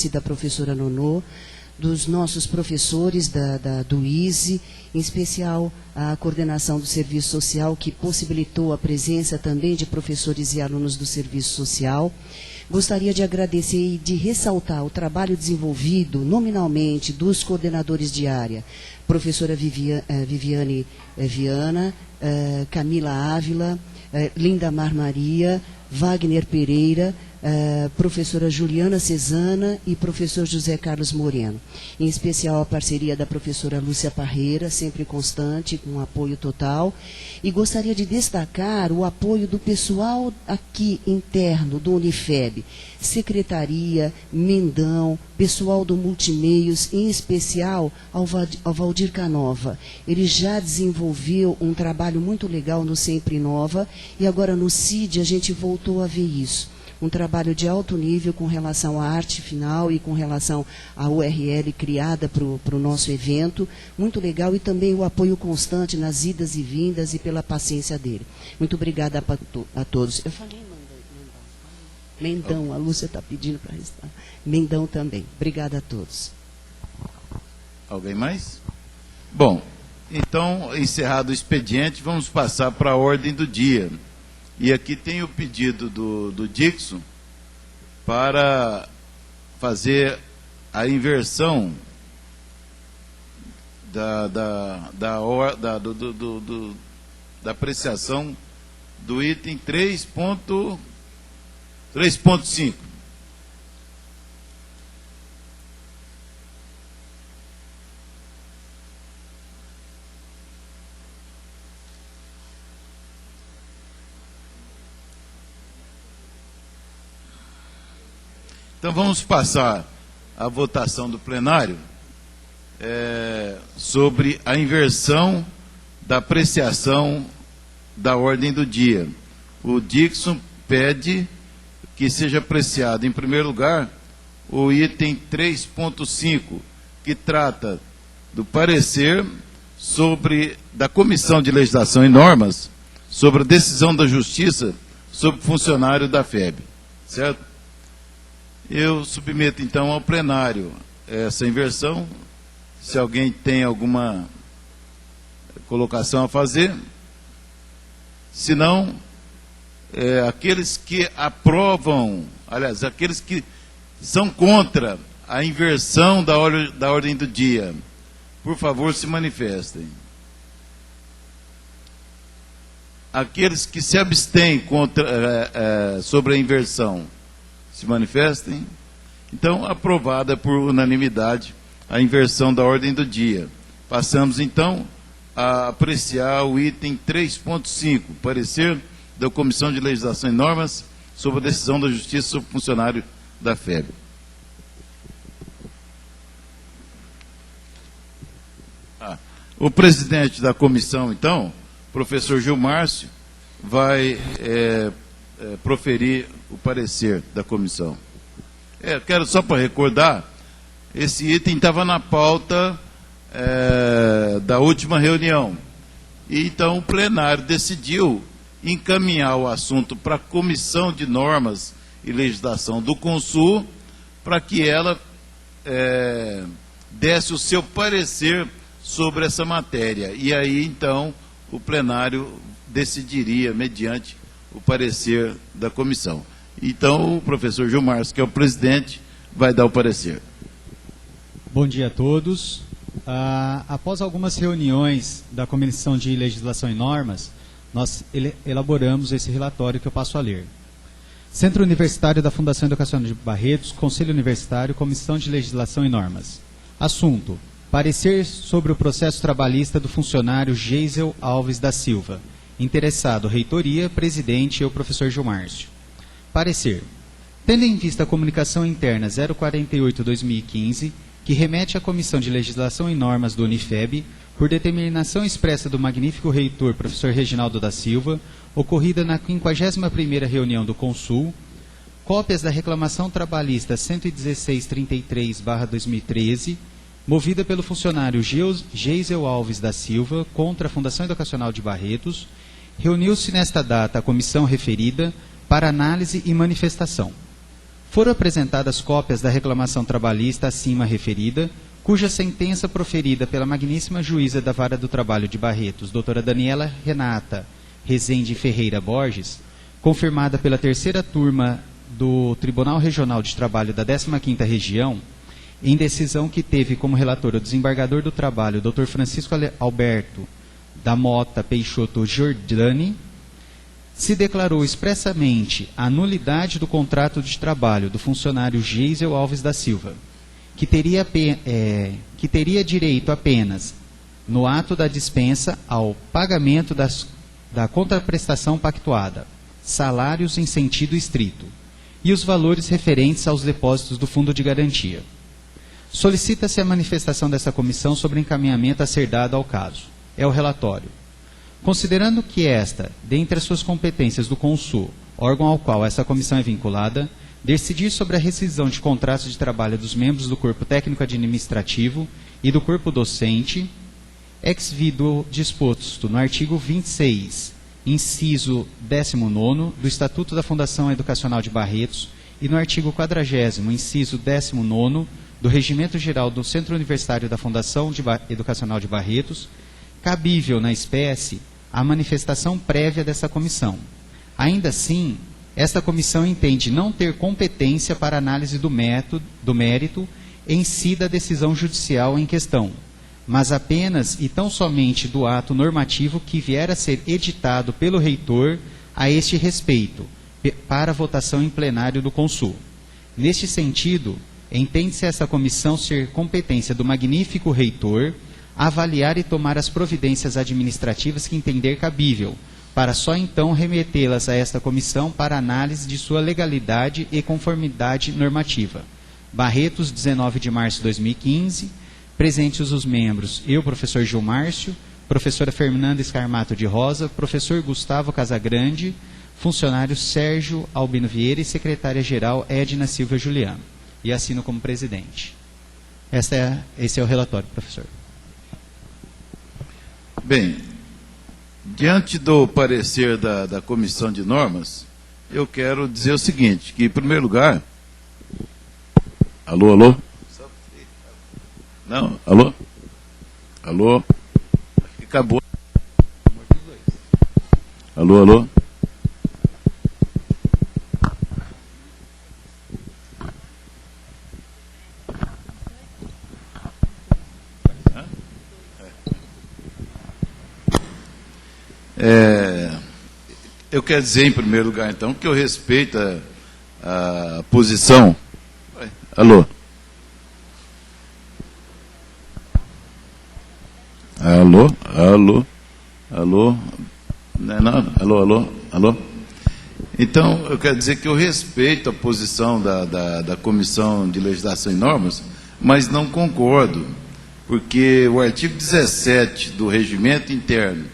Alice, da professora Nonô, dos nossos professores do ISE, em especial a coordenação do Serviço Social, que possibilitou a presença também de professores e alunos do Serviço Social. Gostaria de agradecer e de ressaltar o trabalho desenvolvido nominalmente dos coordenadores de área, professora Viviane Viana, Camila Ávila, Lindamar Maria, Wagner Pereira, professora Juliana Cesana e professor José Carlos Moreno. Em especial a parceria da professora Lúcia Parreira, sempre constante, com apoio total. E gostaria de destacar o apoio do pessoal aqui interno do Unifeb, secretaria, Mendão, pessoal do Multimeios, em especial ao Valdir Canova. Ele já desenvolveu um trabalho muito legal no Sempre Inova e agora no CID a gente voltou a ver isso. Um trabalho de alto nível com relação à arte final e com relação à URL criada para o nosso evento. Muito legal, e também o apoio constante nas idas e vindas e pela paciência dele. Muito obrigada a todos. Eu falei Mendão, a Lúcia está pedindo para restar. Mendão também. Obrigada a todos. Alguém mais? Bom, então, encerrado o expediente, vamos passar para a ordem do dia. E aqui tem o pedido do Dixon para fazer a inversão da apreciação do item 3.5. Então, vamos passar a votação do plenário sobre a inversão da apreciação da ordem do dia. O Dixon pede que seja apreciado, em primeiro lugar, o item 3.5, que trata do parecer da Comissão de Legislação e Normas sobre a decisão da Justiça sobre funcionário da FEB. Certo? Eu submeto, então, ao plenário essa inversão. Se alguém tem alguma colocação a fazer. Se não, aqueles que aprovam, aliás, aqueles que são contra a inversão da ordem do dia, por favor, se manifestem. Aqueles que se abstêm sobre a inversão, se manifestem. Então, aprovada por unanimidade a inversão da ordem do dia. Passamos, então, a apreciar o item 3.5, parecer da Comissão de Legislação e Normas sobre a decisão da Justiça sobre funcionário da FEB. O presidente da comissão, então, professor Gilmárcio, vai proferir o parecer da comissão. Quero só para recordar, esse item estava na pauta da última reunião. E então o plenário decidiu encaminhar o assunto para a Comissão de Normas e Legislação do Consul, para que ela desse o seu parecer sobre essa matéria. E aí, então, o plenário decidiria mediante o parecer da comissão. Então, o professor Gilmárcio, que é o presidente, vai dar o parecer. Bom dia a todos. Após algumas reuniões da Comissão de Legislação e Normas, nós elaboramos esse relatório que eu passo a ler. Centro Universitário da Fundação Educacional de Barretos, Conselho Universitário, Comissão de Legislação e Normas. Assunto: parecer sobre o processo trabalhista do funcionário Geisel Alves da Silva. Interessado, reitoria, presidente e o professor Gilmárcio. Parecer: tendo em vista a comunicação interna 048/2015, que remete à Comissão de Legislação e Normas do Unifeb, por determinação expressa do magnífico reitor professor Reginaldo da Silva, ocorrida na 51ª reunião do Consul, cópias da reclamação trabalhista 11633/2013, movida pelo funcionário Geisel Alves da Silva contra a Fundação Educacional de Barretos, reuniu-se nesta data a comissão referida para análise e manifestação. Foram apresentadas cópias da reclamação trabalhista acima referida, cuja sentença proferida pela magníssima juíza da Vara do Trabalho de Barretos, doutora Daniela Renata Rezende Ferreira Borges, confirmada pela terceira turma do Tribunal Regional de Trabalho da 15ª Região, em decisão que teve como relator o desembargador do Trabalho, Dr. Francisco Alberto da Mota Peixoto Giordani, se declarou expressamente a nulidade do contrato de trabalho do funcionário Geisel Alves da Silva, que teria direito apenas, no ato da dispensa, ao pagamento da contraprestação pactuada, salários em sentido estrito, e os valores referentes aos depósitos do Fundo de Garantia. Solicita-se a manifestação dessa comissão sobre o encaminhamento a ser dado ao caso. É o relatório. Considerando que esta, dentre as suas competências do Consul, órgão ao qual essa comissão é vinculada, decidir sobre a rescisão de contratos de trabalho dos membros do corpo técnico-administrativo e do corpo docente, ex vido disposto no artigo 26, inciso 19º do Estatuto da Fundação Educacional de Barretos e no artigo 40º, inciso 19º do Regimento Geral do Centro Universitário da Fundação Educacional de Barretos, cabível na espécie a manifestação prévia dessa comissão. Ainda assim, esta comissão entende não ter competência para análise do mérito em si da decisão judicial em questão, mas apenas e tão somente do ato normativo que vier a ser editado pelo reitor a este respeito, para votação em plenário do Consul. Neste sentido, entende-se essa comissão ser competência do magnífico reitor avaliar e tomar as providências administrativas que entender cabível, para só então remetê-las a esta comissão para análise de sua legalidade e conformidade normativa. Barretos, 19 de março de 2015, presentes os membros, eu, professor Gil Márcio, professora Fernanda Escarmato de Rosa, professor Gustavo Casagrande, funcionário Sérgio Albino Vieira e secretária-geral Edna Silva Juliano. E assino como presidente. Esse é o relatório, professor. Bem, diante do parecer da Comissão de Normas, eu quero dizer o seguinte, que em primeiro lugar... Alô, alô? Não, alô? Alô? Acabou. Alô, alô? Eu quero dizer, em primeiro lugar, então, que eu respeito a posição... Alô? Alô? Alô? Alô? Não é nada? Alô, alô? Alô? Então, eu quero dizer que eu respeito a posição da Comissão de Legislação e Normas, mas não concordo, porque o artigo 17 do Regimento Interno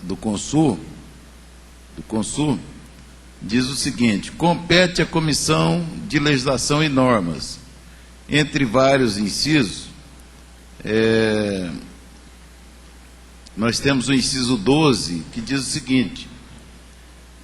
do Consul diz o seguinte: compete à Comissão de Legislação e Normas, entre vários incisos, nós temos o inciso 12, que diz o seguinte: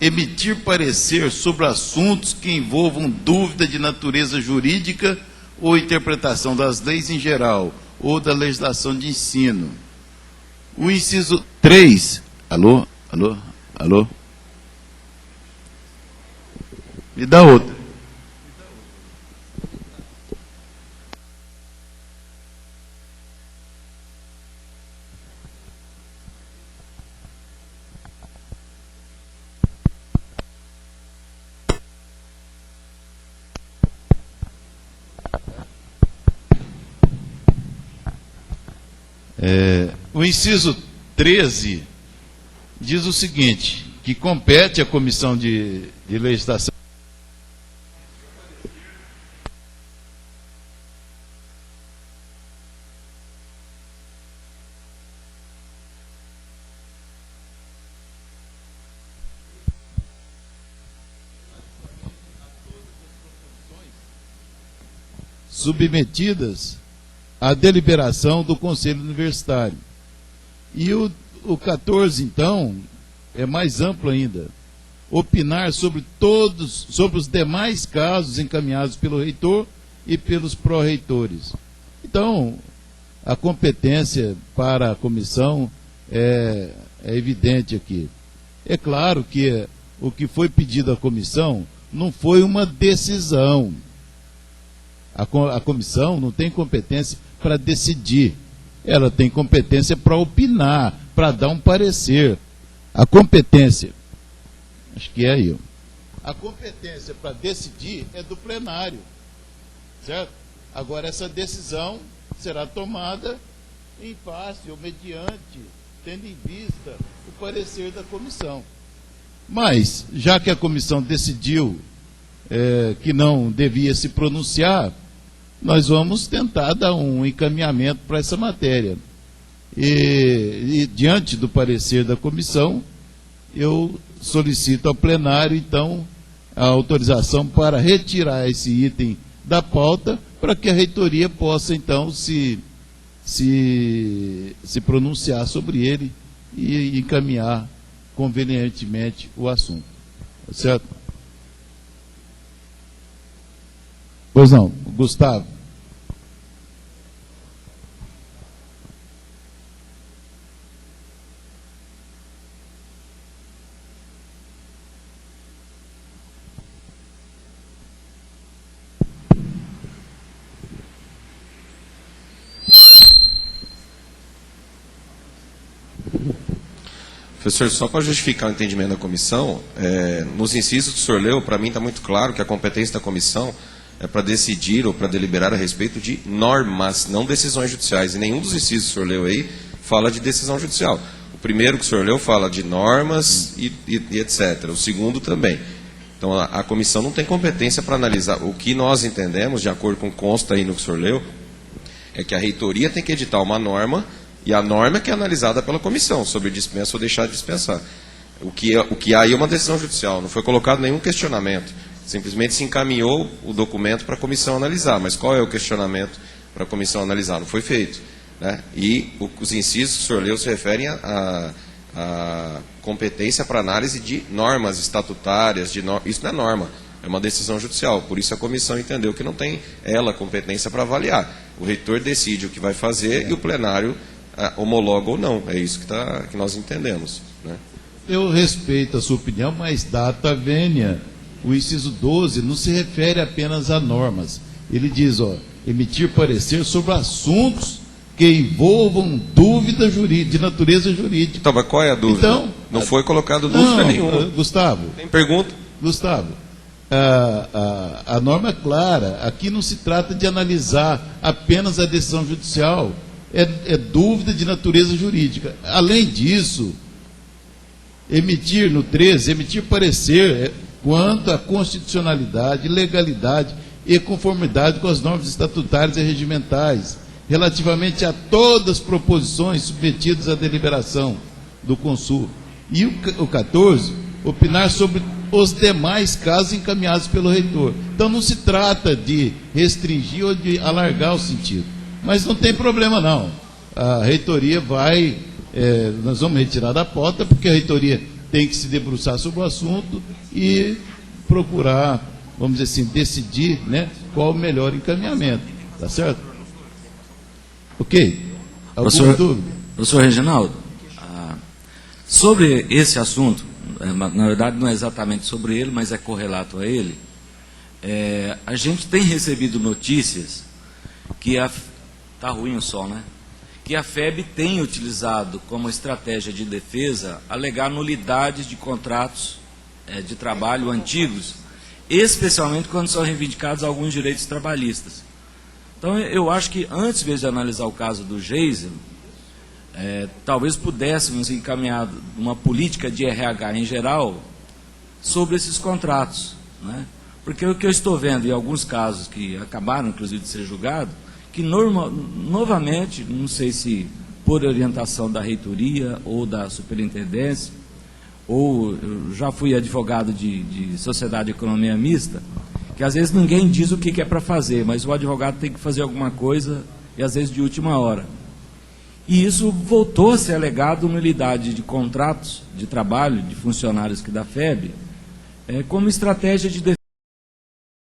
emitir parecer sobre assuntos que envolvam dúvida de natureza jurídica ou interpretação das leis em geral, ou da legislação de ensino. O inciso 3, alô, alô, alô, me dá outra. O inciso 13 diz o seguinte, que compete à Comissão de Legislação submetidas à deliberação do Conselho Universitário. E o 14, então, é mais amplo ainda. opinar sobre os demais casos encaminhados pelo reitor e pelos pró-reitores. Então, a competência para a comissão é evidente aqui. É claro que o que foi pedido à comissão não foi uma decisão. A comissão não tem competência para decidir. Ela tem competência para opinar, para dar um parecer. A competência, acho que é aí. A competência para decidir é do plenário, certo? Agora, essa decisão será tomada em face ou mediante, tendo em vista o parecer da comissão. Mas, já que a comissão decidiu que não devia se pronunciar, nós vamos tentar dar um encaminhamento para essa matéria. E diante do parecer da comissão, eu solicito ao plenário, então, a autorização para retirar esse item da pauta, para que a reitoria possa, então, se pronunciar sobre ele e encaminhar convenientemente o assunto. Certo? Pois não, Gustavo. Professor, só para justificar o entendimento da comissão, nos incisos que o senhor leu, para mim está muito claro que a competência da comissão é para decidir ou para deliberar a respeito de normas, não decisões judiciais. E nenhum dos incisos que o senhor leu aí fala de decisão judicial. O primeiro que o senhor leu fala de normas e etc. O segundo também. Então, a comissão não tem competência para analisar. O que nós entendemos, de acordo com o que consta aí no que o senhor leu, é que a reitoria tem que editar uma norma, e a norma que é analisada pela comissão, sobre dispensa ou deixar de dispensar. O que há aí é uma decisão judicial, não foi colocado nenhum questionamento. Simplesmente se encaminhou o documento para a comissão analisar. Mas qual é o questionamento para a comissão analisar? Não foi feito. Né? E os incisos que o senhor leu se referem à competência para análise de normas estatutárias. Isso não é norma, é uma decisão judicial. Por isso a comissão entendeu que não tem ela competência para avaliar. O reitor decide o que vai fazer e o plenário homologa ou não. É isso que nós entendemos. Né? Eu respeito a sua opinião, mas data vênia. O inciso 12 não se refere apenas a normas. Ele diz, emitir parecer sobre assuntos que envolvam dúvida de natureza jurídica. Então, mas qual é a dúvida? Então, não foi colocado dúvida nenhuma. Gustavo. Tem pergunta? Gustavo, a norma é clara. Aqui não se trata de analisar apenas a decisão judicial. É dúvida de natureza jurídica. Além disso, emitir parecer quanto à constitucionalidade, legalidade e conformidade com as normas estatutárias e regimentais, relativamente a todas as proposições submetidas à deliberação do Consul. E o 14, opinar sobre os demais casos encaminhados pelo reitor. Então não se trata de restringir ou de alargar o sentido. Mas não tem problema não. A reitoria nós vamos retirar da pauta, porque a reitoria tem que se debruçar sobre o assunto e procurar, vamos dizer assim, decidir, né, qual o melhor encaminhamento. Tá certo? Ok? Alguma dúvida? Professor Reginaldo, sobre esse assunto, na verdade não é exatamente sobre ele, mas é correlato a ele, a gente tem recebido notícias que está ruim o som, né? Que a FEB tem utilizado como estratégia de defesa alegar nulidades de contratos de trabalho antigos, especialmente quando são reivindicados alguns direitos trabalhistas. Então, eu acho que antes mesmo de analisar o caso do Geisel, talvez pudéssemos encaminhar uma política de RH em geral sobre esses contratos, né? Porque o que eu estou vendo em alguns casos que acabaram, inclusive, de ser julgados, que novamente, não sei se por orientação da reitoria ou da superintendência, ou eu já fui advogado de sociedade de economia mista, que às vezes ninguém diz o que é para fazer, mas o advogado tem que fazer alguma coisa, e às vezes de última hora. E isso voltou a ser alegado nulidade de contratos de trabalho de funcionários que da FEB, como estratégia de defesa